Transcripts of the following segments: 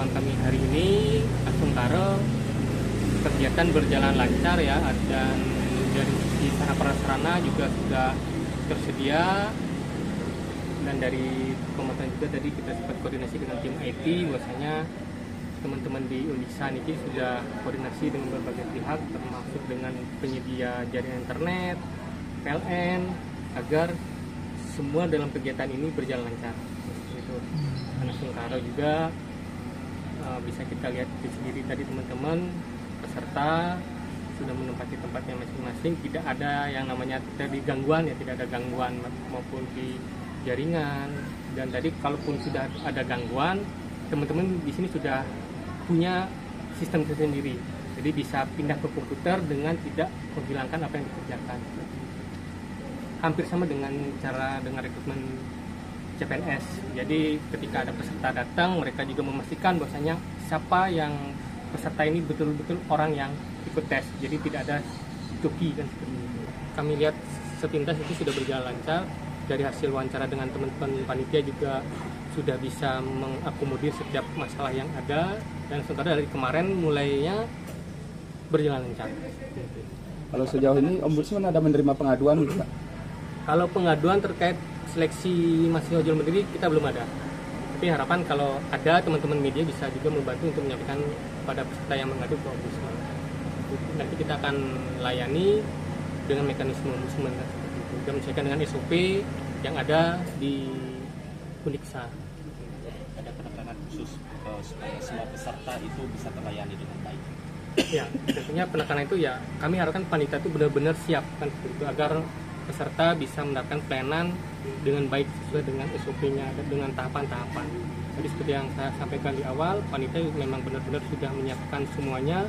pengumuman kami hari ini, Asungkaro kegiatan berjalan lancar ya, dan dari sisi sarana prasarana juga sudah tersedia, dan dari pemantauan juga tadi kita sempat koordinasi dengan tim IT, bahwasanya teman-teman di Undiksa ini sudah koordinasi dengan berbagai pihak termasuk dengan penyedia jaringan internet, PLN, agar semua dalam kegiatan ini berjalan lancar. Itu Asungkaro juga bisa kita lihat sendiri tadi teman-teman peserta sudah menempati tempatnya masing-masing, tidak ada yang namanya tadi gangguan ya, tidak ada gangguan maupun di jaringan. Dan tadi kalaupun sudah ada gangguan, teman-teman di sini sudah punya sistem tersendiri, jadi bisa pindah ke komputer dengan tidak menghilangkan apa yang dikerjakan. Hampir sama dengan cara dengan rekrutmen CPNS. Jadi ketika ada peserta datang, mereka juga memastikan bahwasanya siapa yang peserta ini betul-betul orang yang ikut tes, jadi tidak ada joki dan seperti itu. Kami lihat sepintas itu sudah berjalan lancar. Dari hasil wawancara dengan teman-teman panitia juga sudah bisa mengakomodir setiap masalah yang ada, dan sementara dari kemarin mulainya berjalan lancar. Kalau sejauh ini Ombudsman ada menerima pengaduan gitu, Pak? Kalau pengaduan terkait seleksi mahasiswa jalur mandiri kita belum ada. Tapi harapan kalau ada teman-teman media bisa juga membantu untuk menyampaikan pada peserta yang mengadu ke Ombudsman. Nanti kita akan layani dengan mekanisme Ombudsman dan menyesuaikan dengan SOP yang ada di Undiksa. Ada penekanan khusus supaya semua peserta itu bisa terlayani dengan baik. Ya, tentunya penekanan itu ya kami harapkan panitia itu benar-benar siap kan seperti itu, agar peserta bisa mendapatkan pelayanan dengan baik sesuai dengan SOP-nya dan dengan tahapan-tahapan. Jadi seperti yang saya sampaikan di awal, panitia memang benar-benar sudah menyiapkan semuanya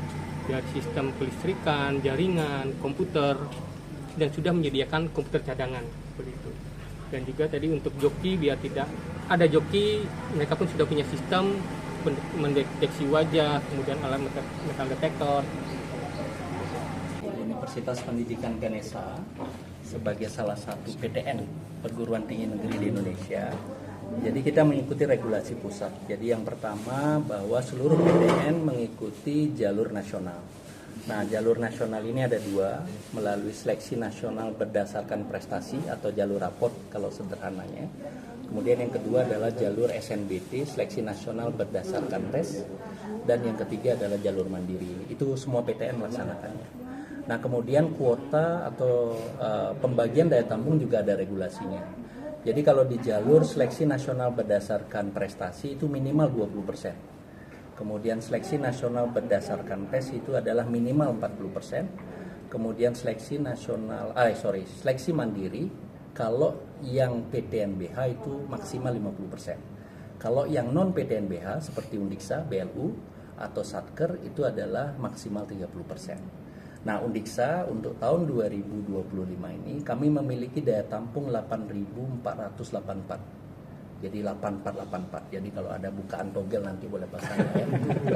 dari sistem kelistrikan, jaringan, komputer, dan sudah menyediakan komputer cadangan seperti itu. Dan juga tadi untuk joki, biar tidak ada joki, mereka pun sudah punya sistem mendeteksi wajah, kemudian alat metal detektor. Universitas Pendidikan Ganesha sebagai salah satu PTN perguruan tinggi negeri di Indonesia. Jadi kita mengikuti regulasi pusat. Jadi yang pertama bahwa seluruh PTN mengikuti jalur nasional. Nah, jalur nasional ini ada dua, melalui seleksi nasional berdasarkan prestasi atau jalur raport kalau sederhananya. Kemudian yang kedua adalah jalur SNBT, seleksi nasional berdasarkan tes. Dan yang ketiga adalah jalur mandiri. Itu semua PTN melaksanakannya. Nah, kemudian kuota atau pembagian daya tampung juga ada regulasinya. Jadi kalau di jalur seleksi nasional berdasarkan prestasi itu minimal 20%. Kemudian seleksi nasional berdasarkan tes itu adalah minimal 40%. Kemudian seleksi seleksi mandiri kalau yang PTNBH itu maksimal 50%. Kalau yang non PTNBH seperti Undiksa, BLU atau Satker itu adalah maksimal 30%. Nah, Undiksa untuk tahun 2025 ini kami memiliki daya tampung 8.484. Jadi 8484. Jadi kalau ada bukaan togel nanti boleh pasang ya.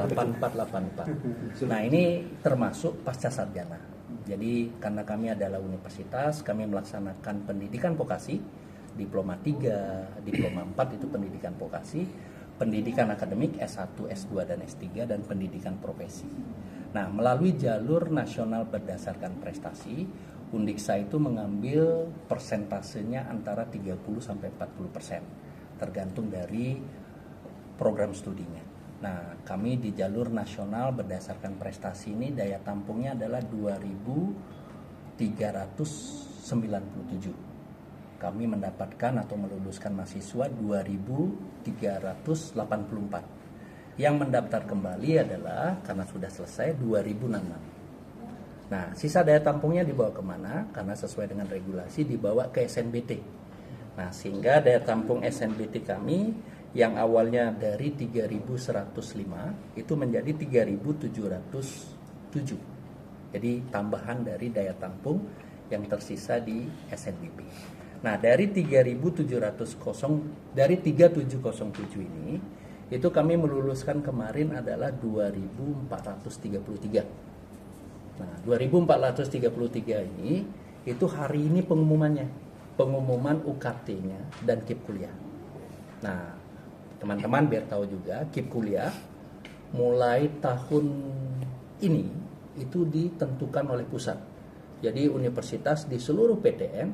8484. Nah, ini termasuk pasca sarjana. Jadi karena kami adalah universitas, kami melaksanakan pendidikan vokasi, diploma 3, diploma 4 itu pendidikan vokasi, pendidikan akademik S1, S2 dan S3 dan pendidikan profesi. Nah, melalui jalur nasional berdasarkan prestasi, Undiksa itu mengambil persentasenya antara 30 sampai 40%. Tergantung dari program studinya. Nah, kami di jalur nasional berdasarkan prestasi ini daya tampungnya adalah 2.397. Kami mendapatkan atau meluluskan mahasiswa 2.384. Yang mendaftar kembali adalah karena sudah selesai 2.066. Nah, sisa daya tampungnya dibawa kemana? Karena sesuai dengan regulasi dibawa ke SNBT. Nah, sehingga daya tampung SNBT kami yang awalnya dari 3.105 itu menjadi 3.707. Jadi tambahan dari daya tampung yang tersisa di SNBP. Nah, dari 3.707 ini itu kami meluluskan kemarin adalah 2.433. Nah, 2.433 ini itu hari ini pengumuman UKT-nya dan KIP kuliah. Nah, teman-teman biar tahu juga KIP kuliah mulai tahun ini itu ditentukan oleh pusat. Jadi universitas di seluruh PTN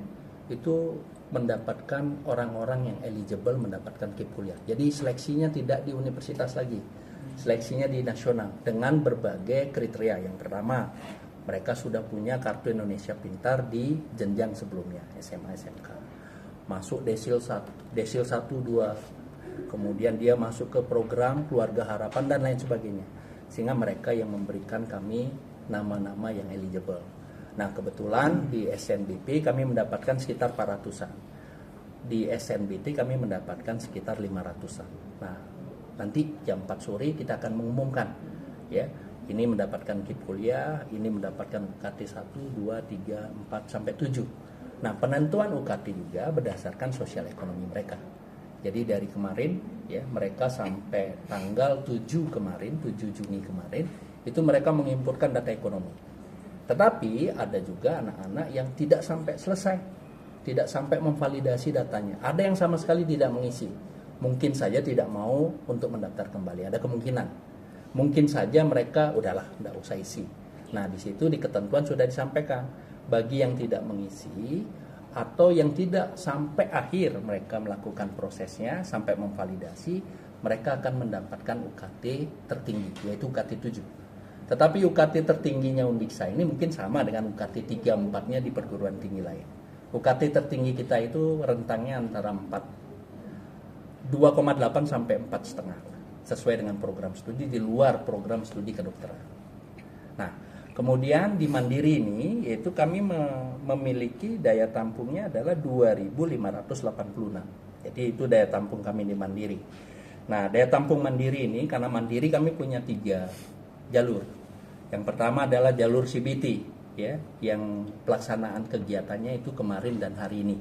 itu mendapatkan orang-orang yang eligible mendapatkan KIP kuliah. Jadi seleksinya tidak di universitas lagi, seleksinya di nasional dengan berbagai kriteria. Yang pertama, mereka sudah punya kartu Indonesia Pintar di jenjang sebelumnya, SMA, SMK. Masuk desil 1, 2, kemudian dia masuk ke program Keluarga Harapan dan lain sebagainya. Sehingga mereka yang memberikan kami nama-nama yang eligible. Nah, kebetulan di SNBP kami mendapatkan sekitar 400-an. Di SNBT kami mendapatkan sekitar 500-an. Nah, nanti jam 4 sore kita akan mengumumkan, ya. Ini mendapatkan KIP kuliah, ini mendapatkan UKT 1, 2, 3, 4 sampai 7. Nah, penentuan UKT juga berdasarkan sosial ekonomi mereka. Jadi dari kemarin, ya, mereka sampai tanggal 7 kemarin, 7 Juni kemarin, itu mereka menginputkan data ekonomi. Tetapi ada juga anak-anak yang tidak sampai selesai, tidak sampai memvalidasi datanya. Ada yang sama sekali tidak mengisi. Mungkin saja tidak mau untuk mendaftar kembali. Ada kemungkinan. Mungkin saja mereka udahlah, tidak usah isi. Nah, di situ di ketentuan sudah disampaikan bagi yang tidak mengisi atau yang tidak sampai akhir mereka melakukan prosesnya sampai memvalidasi, mereka akan mendapatkan UKT tertinggi, yaitu UKT 7. Tetapi UKT tertingginya Undiksa ini mungkin sama dengan UKT 3-4-nya di perguruan tinggi lain. UKT tertinggi kita itu rentangnya antara 2,8 sampai 4,5 sesuai dengan program studi di luar program studi kedokteran. Nah, kemudian di Mandiri ini yaitu kami memiliki daya tampungnya adalah 2.586. Jadi itu daya tampung kami di Mandiri. Nah, daya tampung Mandiri ini karena Mandiri kami punya 3 jalur. Yang pertama adalah jalur CBT, ya, yang pelaksanaan kegiatannya itu kemarin dan hari ini.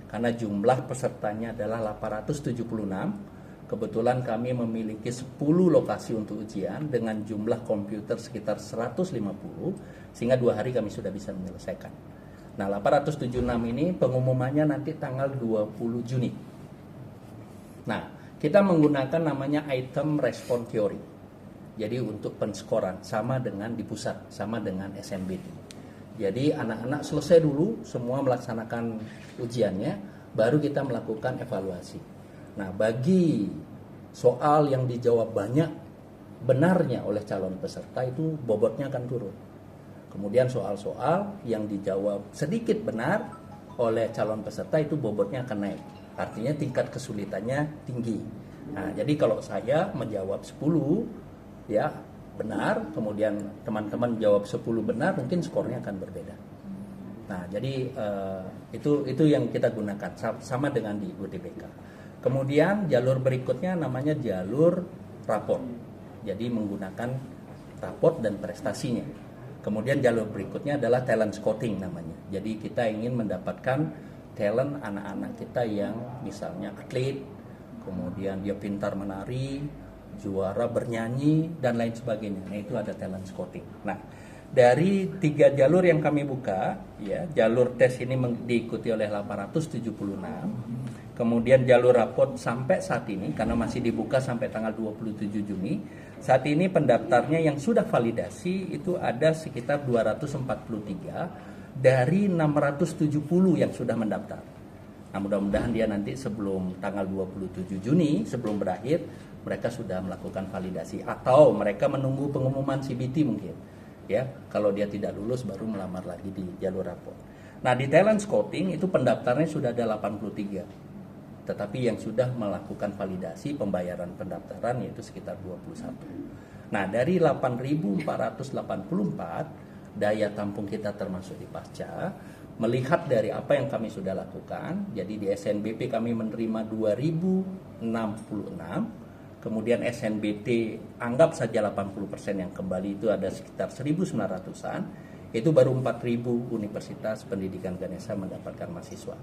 Karena jumlah pesertanya adalah 876, kebetulan kami memiliki 10 lokasi untuk ujian dengan jumlah komputer sekitar 150, sehingga 2 hari kami sudah bisa menyelesaikan. Nah, 876 ini pengumumannya nanti tanggal 20 Juni. Nah, kita menggunakan namanya item respon theory. Jadi untuk penskoran sama dengan di pusat, sama dengan SNBT. Jadi anak-anak selesai dulu semua melaksanakan ujiannya, baru kita melakukan evaluasi. Nah, bagi soal yang dijawab banyak benarnya oleh calon peserta itu bobotnya akan turun. Kemudian soal-soal yang dijawab sedikit benar oleh calon peserta itu bobotnya akan naik. Artinya tingkat kesulitannya tinggi. Nah, jadi kalau saya menjawab 10 ya benar, kemudian teman-teman jawab 10 benar, mungkin skornya akan berbeda. Nah, jadi itu yang kita gunakan sama dengan di UTBK. Kemudian jalur berikutnya namanya jalur raport. Jadi menggunakan raport dan prestasinya. Kemudian jalur berikutnya adalah talent scouting namanya. Jadi kita ingin mendapatkan talent anak-anak kita yang misalnya atlet, kemudian dia pintar menari, juara bernyanyi dan lain sebagainya. Nah, itu ada talent scouting. Nah, dari 3 jalur yang kami buka, ya, jalur tes ini diikuti oleh 876. Kemudian jalur raport sampai saat ini karena masih dibuka sampai tanggal 27 Juni. Saat ini pendaftarnya yang sudah validasi itu ada sekitar 243 dari 670 yang sudah mendaftar. Nah, mudah-mudahan dia nanti sebelum tanggal 27 Juni, sebelum berakhir, mereka sudah melakukan validasi atau mereka menunggu pengumuman CBT mungkin, ya. Kalau dia tidak lulus baru melamar lagi di jalur raport. Nah, di talent scouting itu pendaftarnya sudah ada 83, tetapi yang sudah melakukan validasi pembayaran pendaftaran yaitu sekitar 21. Nah, dari 8.484 daya tampung kita termasuk di pasca, melihat dari apa yang kami sudah lakukan, jadi di SNBP kami menerima 2066. Kemudian SNBT anggap saja 80% yang kembali itu ada sekitar 1.900-an. Itu baru 4.000 Universitas Pendidikan Ganesha mendapatkan mahasiswa.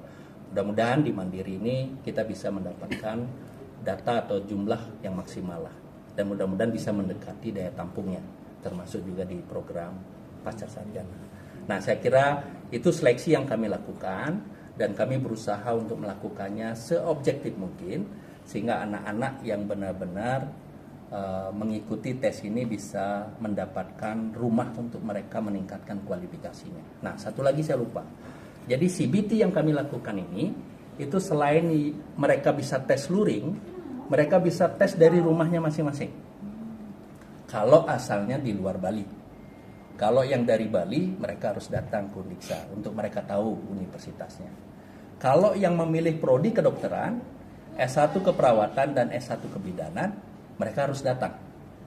Mudah-mudahan di Mandiri ini kita bisa mendapatkan data atau jumlah yang maksimal lah. Dan mudah-mudahan bisa mendekati daya tampungnya, termasuk juga di program pasca sarjana. Nah, saya kira itu seleksi yang kami lakukan dan kami berusaha untuk melakukannya seobjektif mungkin, sehingga anak-anak yang benar-benar mengikuti tes ini bisa mendapatkan rumah untuk mereka meningkatkan kualifikasinya. Nah, satu lagi saya lupa. Jadi CBT yang kami lakukan ini, itu selain mereka bisa tes luring, mereka bisa tes dari rumahnya masing-masing. Kalau asalnya di luar Bali. Kalau yang dari Bali, mereka harus datang ke Undiksa untuk mereka tahu universitasnya. Kalau yang memilih prodi kedokteran, S1 keperawatan dan S1 kebidanan, mereka harus datang.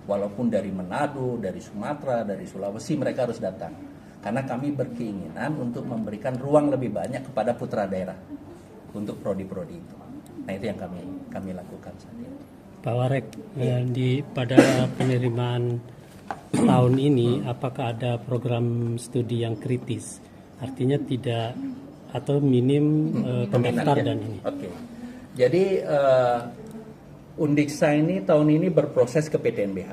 Walaupun dari Manado, dari Sumatera, dari Sulawesi, mereka harus datang. Karena kami berkeinginan untuk memberikan ruang lebih banyak kepada putra daerah untuk prodi-prodi itu. Nah, itu yang kami lakukan saat ini. Pak Warek, pada penerimaan tahun ini, apakah ada program studi yang kritis? Artinya tidak atau minim pendaftar ya? dan ini. Oke. Jadi Undiksa ini tahun ini berproses ke PTNBH.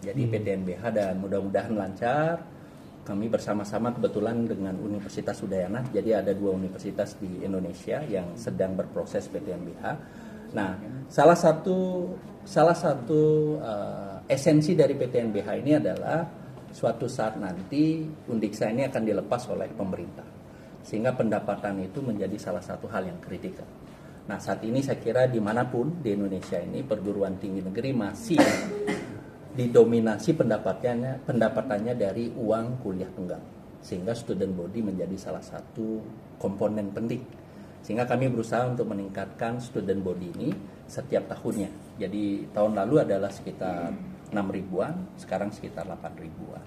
Jadi PTNBH dan mudah-mudahan lancar. Kami bersama-sama kebetulan dengan Universitas Udayana. Jadi ada 2 universitas di Indonesia yang sedang berproses PTNBH. Nah, salah satu esensi dari PTNBH ini adalah suatu saat nanti Undiksa ini akan dilepas oleh pemerintah. Sehingga pendapatan itu menjadi salah satu hal yang kritikal. Nah, saat ini saya kira dimanapun di Indonesia ini perguruan tinggi negeri masih didominasi pendapatannya dari uang kuliah tunggal. Sehingga student body menjadi salah satu komponen penting. Sehingga kami berusaha untuk meningkatkan student body ini setiap tahunnya. Jadi tahun lalu adalah sekitar 6.000-an, sekarang sekitar 8.000-an.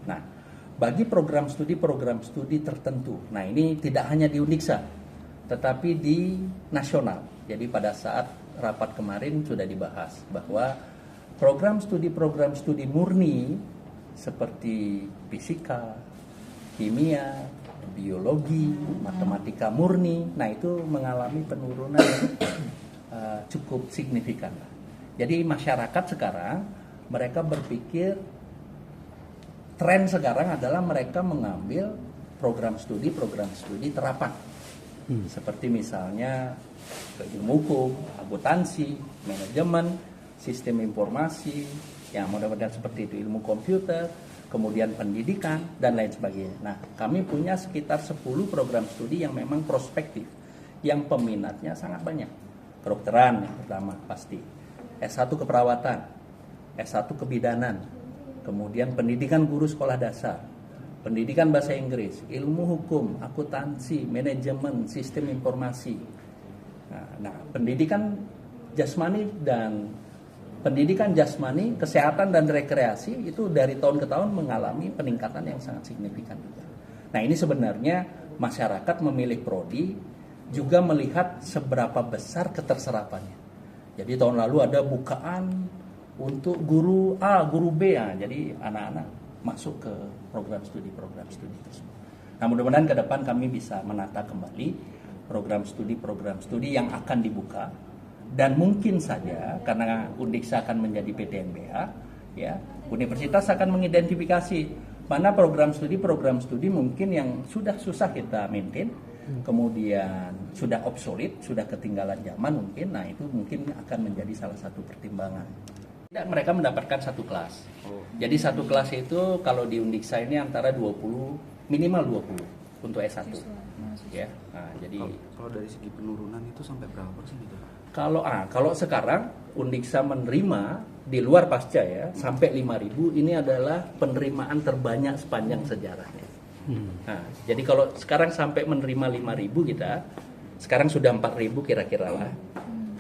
Nah, bagi program studi tertentu. Nah, ini tidak hanya di Undiksa, tetapi di nasional. Jadi pada saat rapat kemarin sudah dibahas bahwa program studi murni seperti fisika, kimia, biologi, matematika murni, nah itu mengalami penurunan yang cukup signifikan. Jadi masyarakat sekarang mereka berpikir tren sekarang adalah mereka mengambil program studi terapan. Seperti misalnya ilmu hukum, akuntansi, manajemen, sistem informasi, yang mudah-mudahan seperti itu, ilmu komputer, kemudian pendidikan, dan lain sebagainya. Nah, kami punya sekitar 10 program studi yang memang prospektif, yang peminatnya sangat banyak. Kedokteran yang pertama pasti, S1 keperawatan, S1 kebidanan, kemudian pendidikan guru sekolah dasar, pendidikan bahasa Inggris, ilmu hukum, akuntansi, manajemen, sistem informasi. Nah, pendidikan jasmani, kesehatan dan rekreasi itu dari tahun ke tahun mengalami peningkatan yang sangat signifikan juga. Nah, ini sebenarnya masyarakat memilih prodi juga melihat seberapa besar keterserapannya. Jadi tahun lalu ada bukaan untuk guru A, guru B, jadi anak-anak masuk ke program studi tersebut. Nah, mudah-mudahan ke depan kami bisa menata kembali program studi yang akan dibuka, dan mungkin saja karena Undiksa akan menjadi PTNBH, ya, universitas akan mengidentifikasi mana program studi mungkin yang sudah susah kita maintain, kemudian sudah obsolete, sudah ketinggalan zaman mungkin. Nah, itu mungkin akan menjadi salah satu pertimbangan. Tidak, mereka mendapatkan satu kelas. Jadi satu kelas itu kalau di Undiksa ini antara 20, minimal 20 untuk S1. Ya. Nah, jadi kalau dari segi penurunan itu sampai berapa persen itu, Pak? Kalau sekarang Undiksa menerima di luar pasca ya sampai 5.000, ini adalah penerimaan terbanyak sepanjang sejarahnya. Nah, jadi kalau sekarang sampai menerima 5.000 kita, sekarang sudah 4.000 kira-kira lah.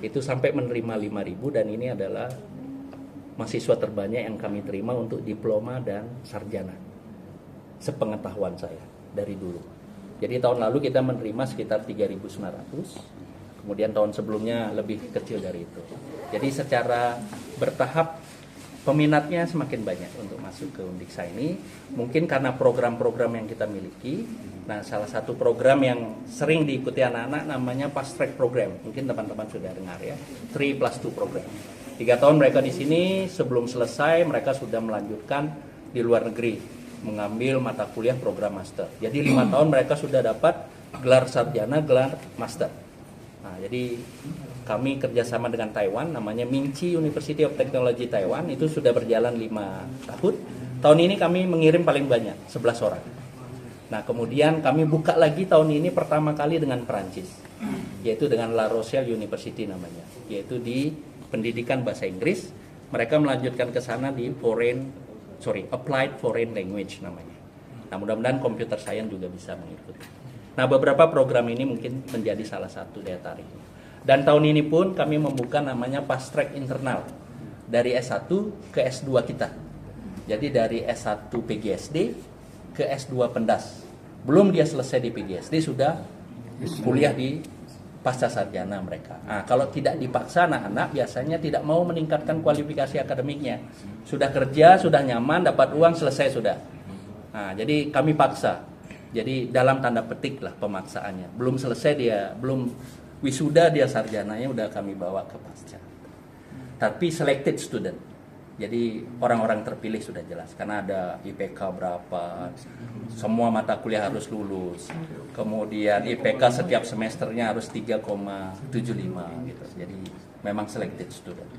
Itu sampai menerima 5.000, dan ini adalah mahasiswa terbanyak yang kami terima untuk diploma dan sarjana, sepengetahuan saya dari dulu. Jadi tahun lalu kita menerima sekitar 3.900, kemudian tahun sebelumnya lebih kecil dari itu. Jadi secara bertahap peminatnya semakin banyak untuk masuk ke Undiksa ini, mungkin karena program-program yang kita miliki. Nah, salah satu program yang sering diikuti anak-anak namanya Fast Track Program, mungkin teman-teman sudah dengar ya, 3+2 program. 3 tahun mereka di sini, sebelum selesai mereka sudah melanjutkan di luar negeri, mengambil mata kuliah program master. Jadi 5 tahun mereka sudah dapat gelar sarjana, gelar master. Nah, jadi kami kerjasama dengan Taiwan, namanya Minchi University of Technology Taiwan, itu sudah berjalan 5 tahun. Tahun ini kami mengirim paling banyak, 11 orang. Nah, kemudian kami buka lagi tahun ini pertama kali dengan Perancis, yaitu dengan La Rochelle University namanya, yaitu di pendidikan bahasa Inggris. Mereka melanjutkan ke sana di Applied Foreign Language namanya. Nah, mudah-mudahan computer science juga bisa mengikuti. Nah, beberapa program ini mungkin menjadi salah satu daya tarik. Dan tahun ini pun kami membuka namanya Fast Track Internal dari S1 ke S2 kita. Jadi dari S1 PGSD ke S2 Pendas. Belum dia selesai di PGSD, sudah kuliah di pasca sarjana mereka. Nah, kalau tidak dipaksa, anak-anak biasanya tidak mau meningkatkan kualifikasi akademiknya. Sudah kerja, sudah nyaman, dapat uang, selesai sudah. Nah, jadi kami paksa. Jadi dalam tanda petik lah pemaksaannya. Belum selesai dia, belum wisuda dia sarjananya udah kami bawa ke pasca. Tapi selected student. Jadi orang-orang terpilih sudah jelas. Karena ada IPK berapa, semua mata kuliah harus lulus. Kemudian IPK setiap semesternya harus 3,75 gitu. Jadi memang selected student.